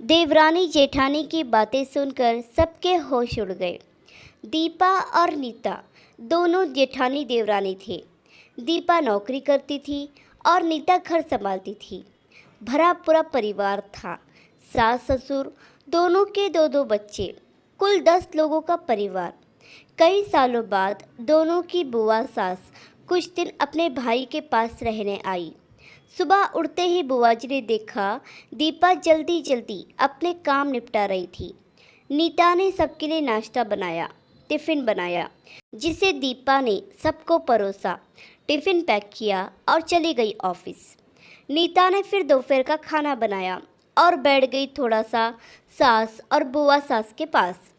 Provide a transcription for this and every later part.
देवरानी जेठानी की बातें सुनकर सबके होश उड़ गए। दीपा और नीता दोनों जेठानी देवरानी थे। दीपा नौकरी करती थी और नीता घर संभालती थी। भरा पूरा परिवार था। सास ससुर दोनों के दो दो बच्चे, कुल 10 लोगों का परिवार। कई सालों बाद दोनों की बुआ सास कुछ दिन अपने भाई के पास रहने आई। सुबह उठते ही बुआ जी ने देखा दीपा जल्दी जल्दी अपने काम निपटा रही थी। नीता ने सबके लिए नाश्ता बनाया, टिफ़िन बनाया, जिसे दीपा ने सबको परोसा, टिफ़िन पैक किया और चली गई ऑफिस। नीता ने फिर दोपहर का खाना बनाया और बैठ गई थोड़ा सा सास और बुआ सास के पास।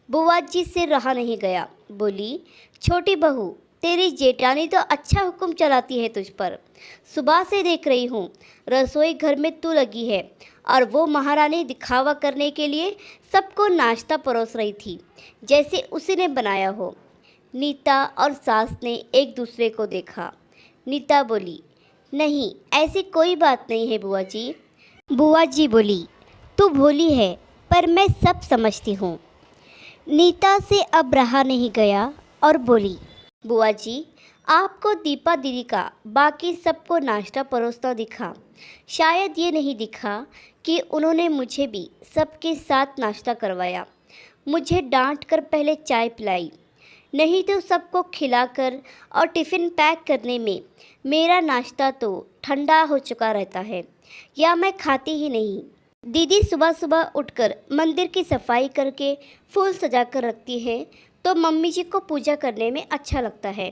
बुआ जी से रहा नहीं गया, बोली, छोटी बहू, तेरी जेठानी तो अच्छा हुक्म चलाती है तुझ पर। सुबह से देख रही हूँ रसोई घर में तू लगी है और वो महारानी दिखावा करने के लिए सबको नाश्ता परोस रही थी जैसे उसी ने बनाया हो। नीता और सास ने एक दूसरे को देखा। नीता बोली, नहीं, ऐसी कोई बात नहीं है बुआ जी। बुआ जी बोली, तू भोली है पर मैं सब समझती हूँ। नीता से अब रहा नहीं गया और बोली, बुआ जी, आपको दीपा दीदी का बाकी सबको नाश्ता परोसता दिखा, शायद ये नहीं दिखा कि उन्होंने मुझे भी सबके साथ नाश्ता करवाया, मुझे डांट कर पहले चाय पिलाई, नहीं तो सबको खिलाकर और टिफ़िन पैक करने में मेरा नाश्ता तो ठंडा हो चुका रहता है या मैं खाती ही नहीं। दीदी सुबह सुबह उठकर मंदिर की सफाई करके फूल सजा कर रखती है तो मम्मी जी को पूजा करने में अच्छा लगता है।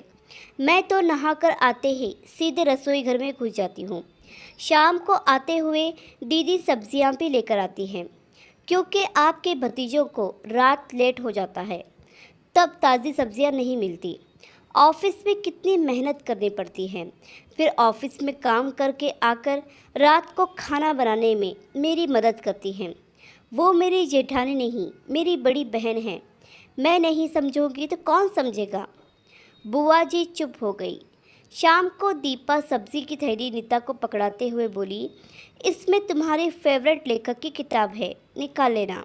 मैं तो नहाकर आते ही सीधे रसोई घर में घुस जाती हूँ। शाम को आते हुए दीदी सब्जियाँ भी लेकर आती हैं, क्योंकि आपके भतीजों को रात लेट हो जाता है, तब ताज़ी सब्जियाँ नहीं मिलती। ऑफिस में कितनी मेहनत करनी पड़ती है, फिर ऑफिस में काम करके आकर रात को खाना बनाने में मेरी मदद करती हैं। वो मेरी जेठानी नहीं, मेरी बड़ी बहन है। मैं नहीं समझूंगी तो कौन समझेगा। बुआ जी चुप हो गई। शाम को दीपा सब्जी की थैली नीता को पकड़ाते हुए बोली, इसमें तुम्हारे फेवरेट लेखक की किताब है, निकाल लेना।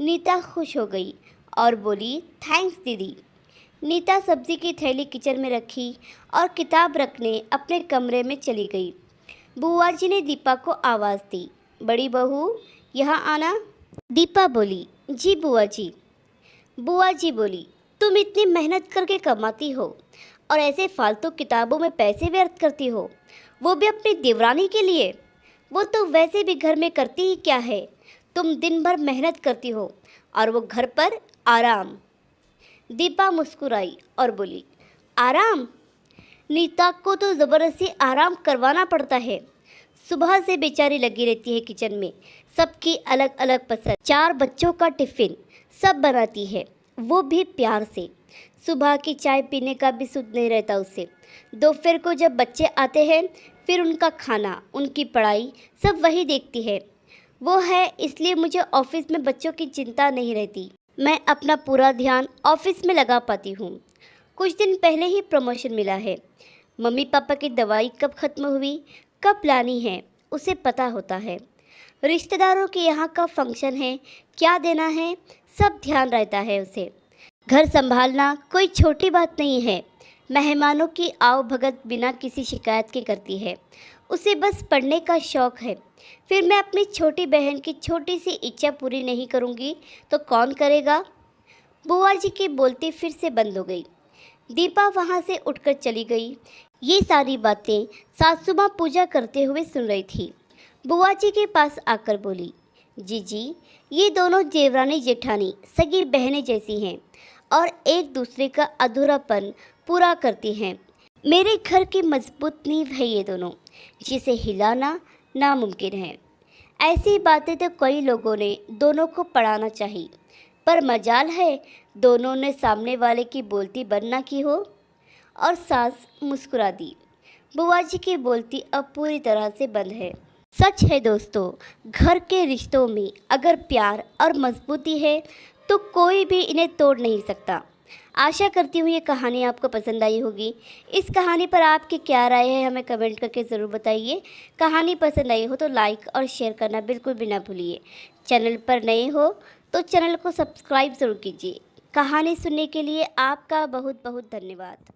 नीता खुश हो गई और बोली, थैंक्स दीदी। नीता सब्जी की थैली किचन में रखी और किताब रखने अपने कमरे में चली गई। बुआ जी ने दीपा को आवाज़ दी, बड़ी बहू, यहाँ आना। दीपा बोली, जी बुआ जी। बुआ जी बोली, तुम इतनी मेहनत करके कमाती हो और ऐसे फालतू किताबों में पैसे व्यर्थ करती हो, वो भी अपनी देवरानी के लिए। वो तो वैसे भी घर में करती ही क्या है, तुम दिन भर मेहनत करती हो और वो घर पर आराम। दीपा मुस्कुराई और बोली, आराम? नीता को तो ज़बरदस्ती आराम करवाना पड़ता है। सुबह से बेचारी लगी रहती है किचन में, सबकी अलग अलग पसंद, 4 बच्चों का टिफ़िन सब बनाती है, वो भी प्यार से। सुबह की चाय पीने का भी सुध नहीं रहता उसे। दोपहर को जब बच्चे आते हैं फिर उनका खाना, उनकी पढ़ाई सब वही देखती है। वो है इसलिए मुझे ऑफिस में बच्चों की चिंता नहीं रहती। मैं अपना पूरा ध्यान ऑफिस में लगा पाती हूँ। कुछ दिन पहले ही प्रमोशन मिला है। मम्मी पापा की दवाई कब ख़त्म हुई, कब लानी है, उसे पता होता है। रिश्तेदारों के यहाँ का फंक्शन है, क्या देना है, सब ध्यान रहता है उसे। घर संभालना कोई छोटी बात नहीं है। मेहमानों की आओ भगत बिना किसी शिकायत के करती है। उसे बस पढ़ने का शौक़ है। फिर मैं अपनी छोटी बहन की छोटी सी इच्छा पूरी नहीं करूँगी तो कौन करेगा। बुआ जी की बोलती फिर से बंद हो गई। दीपा वहाँ से उठकर चली गई। ये सारी बातें सासू माँ पूजा करते हुए सुन रही थी। बुआ जी के पास आकर बोली, जी, ये दोनों देवरानी जेठानी सगी बहनें जैसी हैं और एक दूसरे का अधूरापन पूरा करती हैं। मेरे घर की मजबूत नींव है ये दोनों, जिसे हिलाना नामुमकिन है। ऐसी बातें तो कई लोगों ने दोनों को पढ़ाना चाहिए, पर मजाल है दोनों ने सामने वाले की बोलती बंद ना की हो। और सास मुस्कुरा दी। बुआ जी की बोलती अब पूरी तरह से बंद है। सच है दोस्तों, घर के रिश्तों में अगर प्यार और मजबूती है तो कोई भी इन्हें तोड़ नहीं सकता। आशा करती हूँ ये कहानी आपको पसंद आई होगी। इस कहानी पर आपकी क्या राय है हमें कमेंट करके ज़रूर बताइए। कहानी पसंद आई हो तो लाइक और शेयर करना बिल्कुल भी ना भूलिए। चैनल पर नए हो तो चैनल को सब्सक्राइब ज़रूर कीजिए। कहानी सुनने के लिए आपका बहुत बहुत धन्यवाद।